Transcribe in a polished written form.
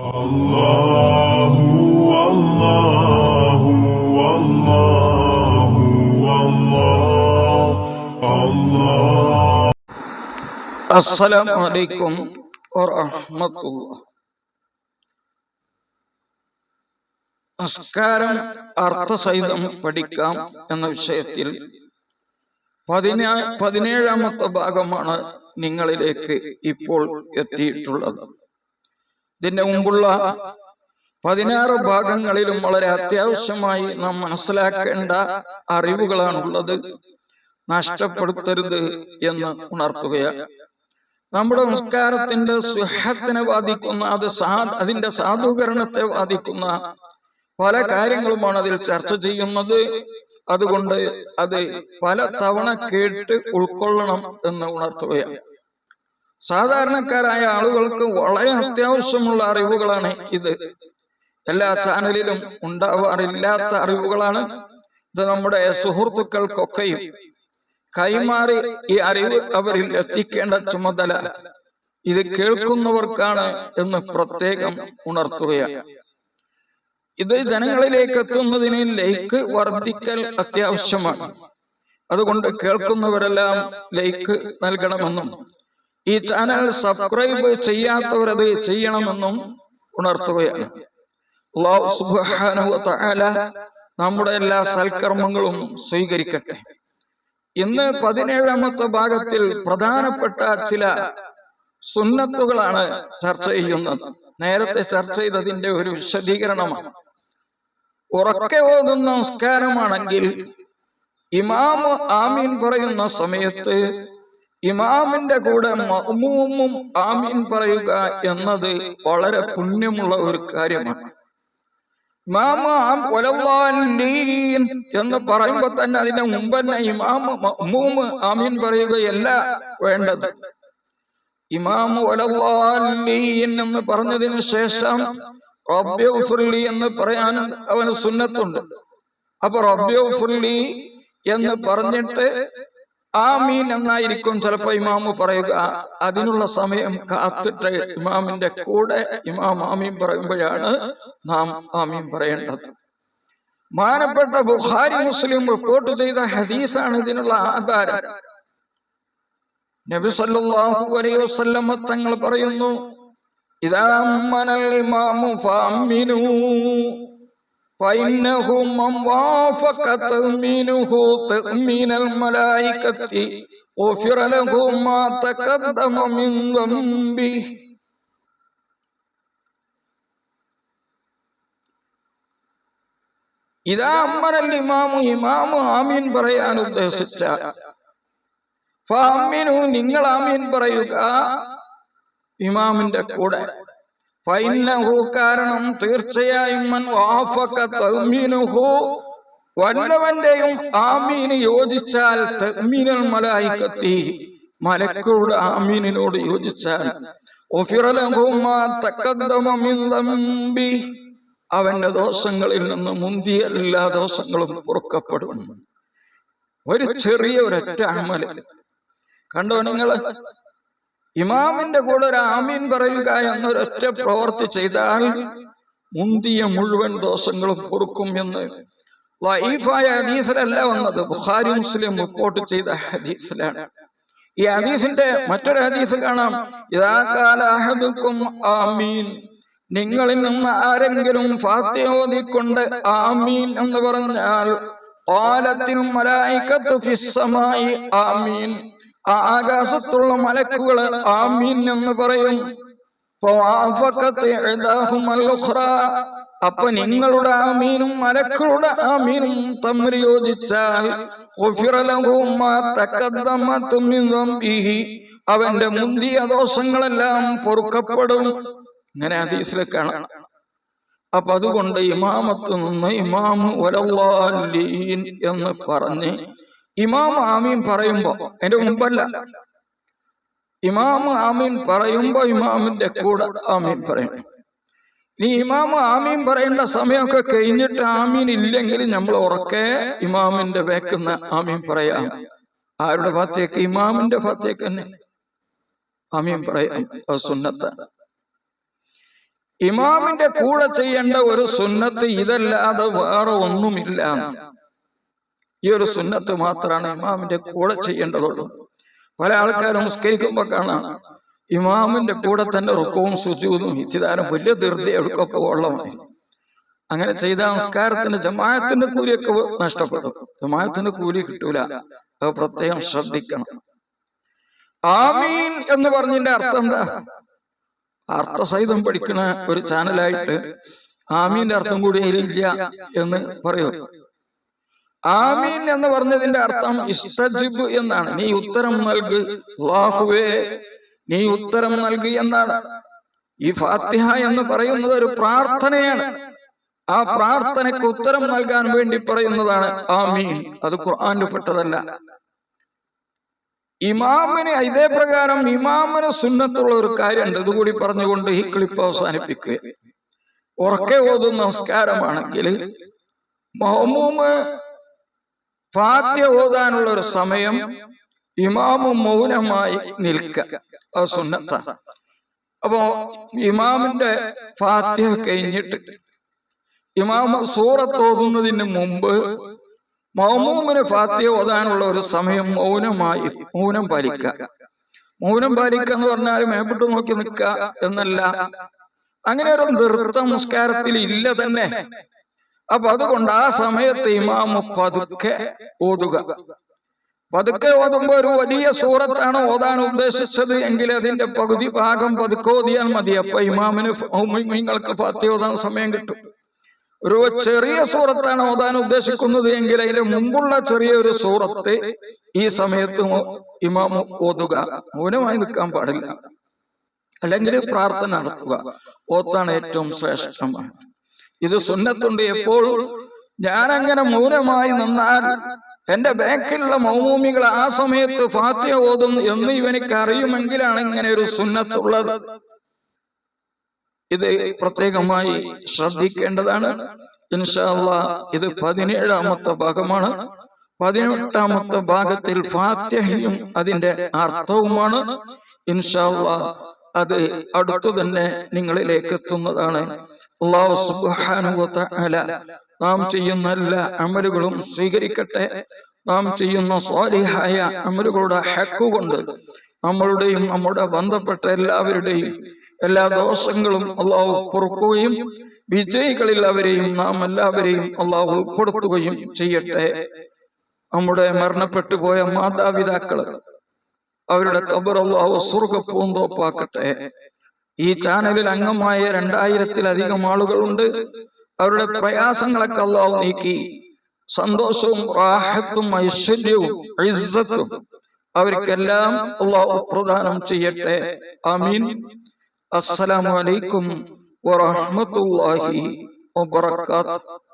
അല്ലാഹു അല്ലാഹു അല്ലാഹു അല്ലാഹു. അസ്സലാമു അലൈക്കും വറഹ്മത്തുള്ളാഹി. നമസ്കാരം അർത്ഥസഹിതം പഠിക്കാം എന്ന വിഷയത്തിൽ 17ാമത്തെ ഭാഗമാണ് നിങ്ങളിലേക്ക് ഇപ്പോൾ എത്തിയിട്ടുള്ളത്. ഇതിന്റെ മുമ്പുള്ള 16 ഭാഗങ്ങളിലും വളരെ അത്യാവശ്യമായി നാം മനസ്സിലാക്കേണ്ട അറിവുകളാണുള്ളത്. നഷ്ടപ്പെടുത്തരുത് എന്ന് ഉണർത്തുകയാണ്. നമ്മുടെ നമസ്കാരത്തിന്റെ സ്വഹത്തിനെ ബാധിക്കുന്ന അതിന്റെ സാധൂകരണത്തെ ബാധിക്കുന്ന പല കാര്യങ്ങളുമാണ് അതിൽ ചർച്ച ചെയ്യുന്നത്. അതുകൊണ്ട് അത് പല തവണ കേട്ട് ഉൾക്കൊള്ളണം എന്ന് ഉണർത്തുകയാണ്. സാധാരണക്കാരായ ആളുകൾക്ക് വളരെ അത്യാവശ്യമുള്ള അറിവുകളാണ് ഇത്. എല്ലാ ചാനലിലും ഉണ്ടാവാറില്ലാത്ത അറിവുകളാണ് ഇത്. നമ്മുടെ സുഹൃത്തുക്കൾക്കൊക്കെയും കൈമാറി ഈ അറിവ് അവരിൽ എത്തിക്കേണ്ട ചുമതല ഇത് കേൾക്കുന്നവർക്കാണ് എന്ന് പ്രത്യേകം ഉണർത്തുകയാണ്. ഇത് ജനങ്ങളിലേക്ക് എത്തുന്നതിന് ലൈക്ക് വർദ്ധിക്കൽ അത്യാവശ്യമാണ്. അതുകൊണ്ട് കേൾക്കുന്നവരെല്ലാം ലൈക്ക് നൽകണമെന്നും ഈ ചാനൽ സബ്സ്ക്രൈബ് ചെയ്യാത്തവരത് ചെയ്യണമെന്നും ഉണർത്തുകയാണ്. അല്ലാഹു സുബ്ഹാനഹു വ തആല നമ്മുടെ എല്ലാ സൽക്കർമ്മങ്ങളും സ്വീകരിക്കട്ടെ. ഇന്ന് 17ാമത്തെ ഭാഗത്തിൽ പ്രധാനപ്പെട്ട ചില സുന്നത്തുകളാണ് ചർച്ച ചെയ്യുന്നത്. നേരത്തെ ചർച്ച ചെയ്തതിന്റെ ഒരു വിശദീകരണമാണ്. ഉറക്കെ ഓതുന്ന നമസ്കാരമാണെങ്കിൽ ഇമാമ് ആമീൻ പറയുന്ന സമയത്ത് ഇമാമിന്റെ കൂടെ മഅ്മൂമും ആമീൻ പറയുക എന്നത് വളരെ പുണ്യമുള്ള ഒരു കാര്യമാണ്. വലല്ലാലീൻ എന്ന് പറയുമ്പോ തന്നെ അതിന്റെ മുമ്പ് തന്നെ ഇമാമ് മഅ്മൂമ് ആമീൻ പറയുകയല്ല വേണ്ടത്. ഇമാമ് വലല്ലാലീൻ എന്ന് പറഞ്ഞതിന് ശേഷം റബ്ബിഗ്ഫിർലി എന്ന് പറയാൻ അവന് സുന്നത്തുണ്ട്. അപ്പൊ റബ്ബിഗ്ഫിർലി എന്ന് പറഞ്ഞിട്ട് ആമീൻ എന്നായിരിക്കും ചിലപ്പോ ഇമാമ് പറയുക. അതിനുള്ള സമയം കാത്തിട്ട് ഇമാമിന്റെ കൂടെ ഇമാം ആമീൻ പറയുമ്പോഴാണ് നാം ആമീൻ പറയേണ്ടത്. മാനപ്പെട്ട ബുഖാരി മുസ്ലിം റിപ്പോർട്ട് ചെയ്ത ഹദീസാണ് ഇതിനുള്ള ആധാരം. നബി സല്ലല്ലാഹു അലൈഹി വസല്ലം തങ്ങൾ പറയുന്നു, ഇദാ അമ്മനൽ ഇമാമു ഫഅമ്മിനൂ فإنه من وافق تأمينه تأمين الملائكة غفر له ما تقدم من ذنبه. ഇതാ അമ്മനൽ ഇമാമു ഇമാമു ആമീൻ പറയാൻ ഉദ്ദേശിച്ച ഫഅമ്മിനു നിങ്ങൾ ആമീൻ പറയുക ഇമാമിന്റെ കൂടെ. കാരണം തീർച്ചയായും വല്ലവന്റെയും ആമീന് യോജിച്ചാൽ തഅ്മീനൽ മലായികത്തി മലക്കുകളുടെ ആമീനിനോട് യോജിച്ചാൽ അവന്റെ ദോഷങ്ങളിൽ നിന്ന് മുന്തിയ എല്ലാ ദോഷങ്ങളും പൊറുക്കപ്പെടും. ഒരു ചെറിയ ഒരൊറ്റ അമൽ കണ്ടോ നിങ്ങള്? ഇമാമിന്റെ കൂടെ ഒരു ആമീൻ പറയുക എന്നൊരൊറ്റ പ്രവൃത്തി ചെയ്താൽ മുന്തിയ മുഴുവൻ ദോഷങ്ങളും പൊറുക്കും എന്ന് ലഈഫായ ഹദീസിലല്ല വന്നത്, ബുഖാരി മുസ്ലിം റിപ്പോർട്ട് ചെയ്ത ഹദീസിലാണ്. ഈ ഹദീസിന്റെ മറ്റൊരു ഹദീസ് കാണാം, ഇദാ ഖാല അഹദുക്കും ആമീൻ, നിങ്ങളിൽ നിന്ന് ആരെങ്കിലും ഫാത്തിഹ ഓതിക്കൊണ്ട് ആമീൻ എന്ന് പറഞ്ഞാൽ ഖാലത്തിൽ മലായികത്തു ഫിസ് സമായി ആമീൻ, ആകാശത്തുള്ള മലക്കുകൾ ആമീൻ എന്ന് പറയും. അപ്പൊ നിങ്ങളുടെ ആമീനും മലക്കുകളുടെ ആമീനും തമ്മിൽ യോജിച്ചാൽ അവന്റെ മുന്തിയ ദോഷങ്ങളെല്ലാം പൊറുക്കപ്പെടും. ഇങ്ങനെ ഹദീസിൽ കാണാം. അപ്പൊ അതുകൊണ്ട് ഇമാമത്ത് നിന്ന് ഇമാമു വലല്ലാലീൻ എന്ന് പറഞ്ഞ് ഇമാം ആമീൻ പറയുമ്പോ, അതിന്റെ മുമ്പല്ല, ഇമാം ആമീൻ പറയുമ്പോ ഇമാമിന്റെ കൂടെ ആമീൻ പറയണം. ഇനി ഇമാം ആമീൻ പറയേണ്ട സമയമൊക്കെ കഴിഞ്ഞിട്ട് ആമീൻ ഇല്ലെങ്കിൽ നമ്മൾ ഉറക്കെ ഇമാമിന്റെ വേക്കുന്ന ആമീൻ പറയാം. ആരുടെ ഭാഗത്തേക്ക്? ഇമാമിന്റെ ഭാഗത്തേക്ക് തന്നെ ആമീൻ പറയാം. സുന്നത്താണ്. ഇമാമിന്റെ കൂടെ ചെയ്യേണ്ട ഒരു സുന്നത്ത് ഇതല്ലാതെ വേറെ ഒന്നുമില്ല. ഈ ഒരു സുന്നത്ത് മാത്രമാണ് ഇമാമിന്റെ കൂടെ ചെയ്യേണ്ടതുള്ളൂ. പല ആൾക്കാരും നിസ്കരിക്കുമ്പോ കാണാം ഇമാമിന്റെ കൂടെ തന്നെ റുക്കവും സുജൂദും ഇത്തിദാനും വലിയ ധൃതി എടുക്കൊക്കെ ഉള്ളതാണ്. അങ്ങനെ ചെയ്ത നമസ്കാരത്തിന് ജമാഅത്തിന്റെ കൂലിയൊക്കെ നഷ്ടപ്പെടും. ജമാഅത്തിന്റെ കൂലി കിട്ടൂല. അത് പ്രത്യേകം ശ്രദ്ധിക്കണം. ആമീൻ എന്ന് പറഞ്ഞതിന്റെ അർത്ഥം എന്താ? അർത്ഥസഹിതം പഠിക്കുന്ന ഒരു ചാനലായിട്ട് ആമീന്റെ അർത്ഥം കൂടി അതിലില്ല എന്ന് പറയൂ. ആമീൻ എന്ന് പറഞ്ഞതിന്റെ അർത്ഥം ഇസ്തജിബ് എന്നാണ്. നീ ഉത്തരം നൽകു അല്ലാഹുവേ, നീ ഉത്തരം നൽകി എന്നാണ്. ഈ ഫാത്തിഹ എന്ന് പറയുന്നത് ഒരു പ്രാർത്ഥനയാണ്. ആ പ്രാർത്ഥനയ്ക്ക് ഉത്തരം നൽകാൻ വേണ്ടി പറയുന്നതാണ് ആമീൻ. അത് ഖുർആനിൽ പെട്ടതല്ല. ഇമാമിന് ഇതേ പ്രകാരം ഇമാമിന് സുന്നത്തുള്ള ഒരു കാര്യമുണ്ട്. ഇതുകൂടി പറഞ്ഞുകൊണ്ട് ഈ ക്ലിപ്പ് അവസാനിപ്പിക്കുക. ഉറക്കെ ഓതുന്ന നമസ്കാരമാണെങ്കിൽ മഅ്മൂമ് ഫാത്തിഹ ഓതാനുള്ള ഒരു സമയം ഇമാമ് മൗനമായി നിൽക്കുക. അത് സുന്നത്താണ്. അപ്പോ ഇമാമിന്റെ ഫാത്തിഹ കഴിഞ്ഞിട്ട് ഇമാമ് സൂറത്ത് ഓതുന്നതിന് മുമ്പ് മഅ്മൂമിന് ഫാത്തിഹ ഓതാനുള്ള ഒരു സമയം മൗനം പാലിക്കുക. മൗനം പാലിക്കുക എന്ന് പറഞ്ഞാൽ മേപ്പിട്ട് നോക്കി നിൽക്കുക എന്നല്ല. അങ്ങനെ ഒരു നൃത്തം നമസ്കാരത്തിൽ ഇല്ല തന്നെ. അപ്പൊ അതുകൊണ്ട് ആ സമയത്ത് ഇമാമ് പതുക്കെ ഓതുക. പതുക്കെ ഓതുമ്പോ ഒരു വലിയ സൂറത്താണ് ഓതാൻ ഉദ്ദേശിച്ചത് എങ്കിൽ അതിന്റെ പകുതി ഭാഗം പതുക്കെ ഓതിയാൽ മതി. അപ്പൊ ഇമാമിന് നിങ്ങൾക്ക് ഫാത്തിഹ ഓതാൻ സമയം കിട്ടും. ഒരു ചെറിയ സൂറത്താണ് ഓതാൻ ഉദ്ദേശിക്കുന്നത് എങ്കിൽ അതിന്റെ മുമ്പുള്ള ചെറിയൊരു സൂറത്ത് ഈ സമയത്ത് ഇമാമ് ഓതുക. മൗനമായി നിൽക്കാൻ പാടില്ല. അല്ലെങ്കിൽ പ്രാർത്ഥന നടത്തുക. ഓത്താണ് ഏറ്റവും ശ്രേഷ്ഠമാണ്. ഇത് സുന്നത്തുണ്ട്. എപ്പോൾ ഞാനങ്ങനെ മൗനമായി നിന്നാൽ എന്റെ ബാക്കിലുള്ള മൗമൂമികൾ ആ സമയത്ത് ഫാത്തിഹ ഓതും എന്ന് ഇവനിക്ക് അറിയുമെങ്കിലാണ് ഇങ്ങനെ ഒരു സുന്നത്തുള്ളത്. ഇത് പ്രത്യേകമായി ശ്രദ്ധിക്കേണ്ടതാണ്. ഇൻഷാ അല്ലാഹ് ഇത് 17ാമത്തെ ഭാഗമാണ്. 18ാമത്തെ ഭാഗത്തിൽ ഫാത്തിഹയും അതിന്റെ അർത്ഥവുമാണ്. ഇൻഷാ അല്ലാഹ് അത് അടുത്തു തന്നെ നിങ്ങളിലേക്ക് എത്തുന്നതാണ്. അല്ലാഹു സുബ്ഹാനഹു വ തആല നാം ചെയ്യുന്ന എല്ലാ അമലുകളും സ്വീകരിക്കട്ടെ. നാം ചെയ്യുന്ന സ്വാലിഹായ അമലുകളുടെ ഹക്ക് കൊണ്ട് നമ്മളുടെയും നമ്മുടെ ബന്ധപ്പെട്ട എല്ലാവരുടെയും എല്ലാ ദോഷങ്ങളും അള്ളാഹു പൊറുക്കുകയും വിജയികളിൽ അവരെയും നാം എല്ലാവരെയും അള്ളാഹു ഉൾപ്പെടുത്തുകയും ചെയ്യട്ടെ. നമ്മുടെ മരണപ്പെട്ടു പോയ മാതാപിതാക്കൾ അവരുടെ ഖബർ അള്ളാഹു സ്വർഗ്ഗപ്പൂന്തോപ്പാക്കട്ടെ. ഈ ചാനലിൽ അംഗമായ 2000-ലധികം ആളുകളുണ്ട്. അവരുടെ പ്രയാസങ്ങളൊക്കെ അള്ളാഹു നീക്കി സന്തോഷവും റാഹത്തും ഐശ്വര്യവും ഇസ്സത്തും അവർക്കെല്ലാം അള്ളാഹു പ്രദാനം ചെയ്യട്ടെ. ആമീൻ. അസ്സലാമു അലൈക്കും വറഹ്മത്തുള്ളാഹി വബറകാതുഹു.